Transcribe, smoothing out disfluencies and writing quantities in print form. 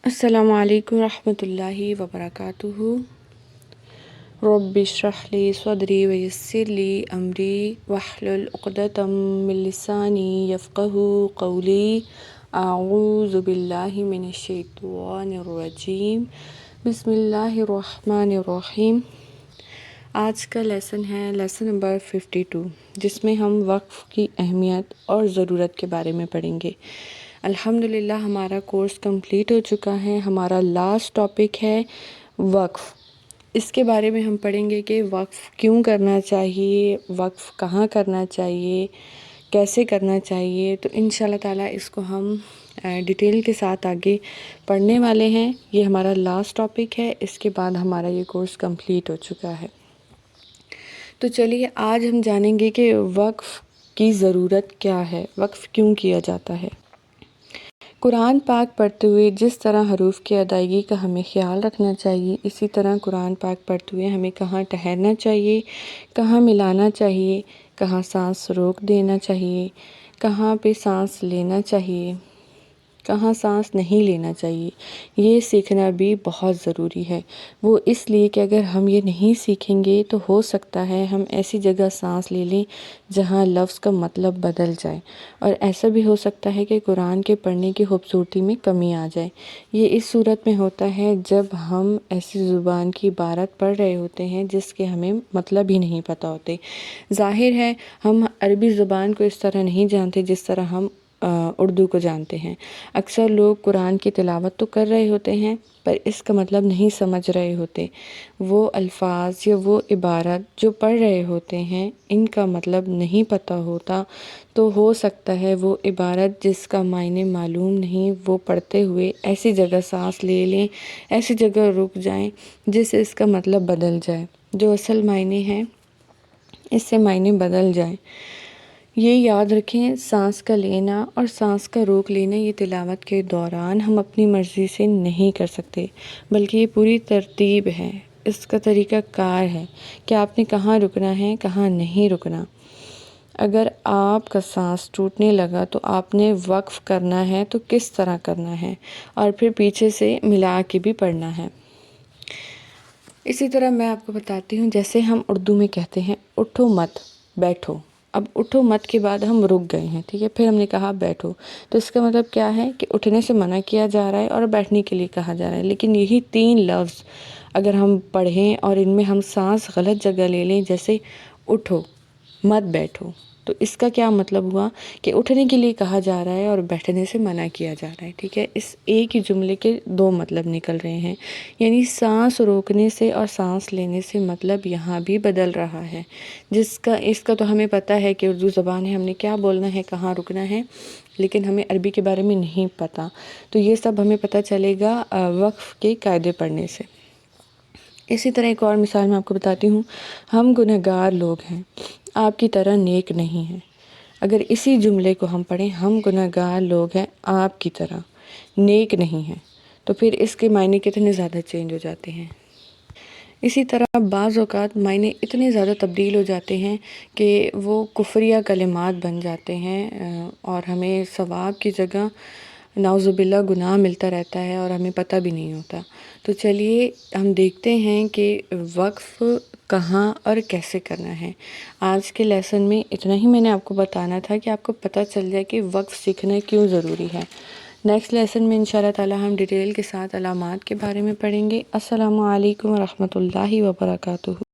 السلام علیکم ورحمۃ اللہ وبرکاتہ۔ رب اشرح لی صدری ویسر لی امری واحلل عقدۃ من لسانی یفقہوا قولی۔ اعوذ باللہ من الشیطان الرجیم، بسم اللہ الرحمن الرحیم۔ آج کا لیسن ہے لیسن نمبر 52، جس میں ہم وقف کی اہمیت اور ضرورت کے بارے میں پڑھیں گے۔ الحمدللہ ہمارا کورس کمپلیٹ ہو چکا ہے۔ ہمارا لاسٹ ٹاپک ہے وقف۔ اس کے بارے میں ہم پڑھیں گے کہ وقف کیوں کرنا چاہیے، وقف کہاں کرنا چاہیے، کیسے کرنا چاہیے۔ تو انشاءاللہ تعالیٰ اس کو ہم ڈیٹیل کے ساتھ آگے پڑھنے والے ہیں۔ یہ ہمارا لاسٹ ٹاپک ہے، اس کے بعد ہمارا یہ کورس کمپلیٹ ہو چکا ہے۔ تو چلیے آج ہم جانیں گے کہ وقف کی ضرورت کیا ہے، وقف کیوں کیا جاتا ہے۔ قرآن پاک پڑھتے ہوئے جس طرح حروف کی ادائیگی کا ہمیں خیال رکھنا چاہیے، اسی طرح قرآن پاک پڑھتے ہوئے ہمیں کہاں ٹھہرنا چاہیے، کہاں ملانا چاہیے، کہاں سانس روک دینا چاہیے، کہاں پہ سانس لینا چاہیے، کہاں سانس نہیں لینا چاہیے، یہ سیکھنا بھی بہت ضروری ہے۔ وہ اس لیے کہ اگر ہم یہ نہیں سیکھیں گے تو ہو سکتا ہے ہم ایسی جگہ سانس لے لیں جہاں لفظ کا مطلب بدل جائے، اور ایسا بھی ہو سکتا ہے کہ قرآن کے پڑھنے کی خوبصورتی میں کمی آ جائے۔ یہ اس صورت میں ہوتا ہے جب ہم ایسی زبان کی عبارت پڑھ رہے ہوتے ہیں جس کے ہمیں مطلب ہی نہیں پتہ ہوتے۔ ظاہر ہے ہم عربی زبان کو اس طرح نہیں جانتے جس طرح ہم اردو کو جانتے ہیں۔ اکثر لوگ قرآن کی تلاوت تو کر رہے ہوتے ہیں پر اس کا مطلب نہیں سمجھ رہے ہوتے۔ وہ الفاظ یا وہ عبارت جو پڑھ رہے ہوتے ہیں ان کا مطلب نہیں پتہ ہوتا، تو ہو سکتا ہے وہ عبارت جس کا معنی معلوم نہیں، وہ پڑھتے ہوئے ایسی جگہ سانس لے لیں، ایسی جگہ رک جائیں جس سے اس کا مطلب بدل جائے، جو اصل معنی ہے اس سے معنی بدل جائے۔ یہ یاد رکھیں، سانس کا لینا اور سانس کا روک لینا یہ تلاوت کے دوران ہم اپنی مرضی سے نہیں کر سکتے، بلکہ یہ پوری ترتیب ہے، اس کا طریقہ کار ہے کہ آپ نے کہاں رکنا ہے، کہاں نہیں رکنا۔ اگر آپ کا سانس ٹوٹنے لگا تو آپ نے وقف کرنا ہے تو کس طرح کرنا ہے، اور پھر پیچھے سے ملا کے بھی پڑھنا ہے۔ اسی طرح میں آپ کو بتاتی ہوں، جیسے ہم اردو میں کہتے ہیں اٹھو مت بیٹھو۔ اب اٹھو مت کے بعد ہم رک گئے ہیں، ٹھیک ہے، پھر ہم نے کہا بیٹھو، تو اس کا مطلب کیا ہے کہ اٹھنے سے منع کیا جا رہا ہے اور بیٹھنے کے لیے کہا جا رہا ہے۔ لیکن یہی تین لفظ اگر ہم پڑھیں اور ان میں ہم سانس غلط جگہ لے لیں، جیسے اٹھو مت بیٹھو، تو اس کا کیا مطلب ہوا کہ اٹھنے کے لیے کہا جا رہا ہے اور بیٹھنے سے منع کیا جا رہا ہے، ٹھیک ہے۔ اس ایک ہی جملے کے دو مطلب نکل رہے ہیں، یعنی سانس روکنے سے اور سانس لینے سے مطلب یہاں بھی بدل رہا ہے۔ اس کا تو ہمیں پتہ ہے کہ اردو زبان ہے، ہم نے کیا بولنا ہے، کہاں رکنا ہے، لیکن ہمیں عربی کے بارے میں نہیں پتہ۔ تو یہ سب ہمیں پتہ چلے گا وقف کے قاعدے پڑھنے سے۔ اسی طرح ایک اور مثال میں آپ کو بتاتی ہوں، ہم گنہگار لوگ ہیں، آپ کی طرح نیک نہیں ہیں۔ اگر اسی جملے کو ہم پڑھیں، ہم گنہگار لوگ ہیں آپ کی طرح نیک نہیں ہیں، تو پھر اس کے معنی کتنے زیادہ چینج ہو جاتے ہیں۔ اسی طرح بعض اوقات معنی اتنے زیادہ تبدیل ہو جاتے ہیں کہ وہ کفریہ کلمات بن جاتے ہیں، اور ہمیں ثواب کی جگہ نعوذ باللہ گناہ ملتا رہتا ہے اور ہمیں پتہ بھی نہیں ہوتا۔ تو چلیے ہم دیکھتے ہیں کہ وقف کہاں اور کیسے کرنا ہے۔ آج کے لیسن میں اتنا ہی میں نے آپ کو بتانا تھا کہ آپ کو پتہ چل جائے کہ وقف سیکھنا کیوں ضروری ہے۔ نیکسٹ لیسن میں انشاءاللہ تعالی ہم ڈیٹیل کے ساتھ علامات کے بارے میں پڑھیں گے۔ السلام علیکم ورحمۃ اللہ وبرکاتہ۔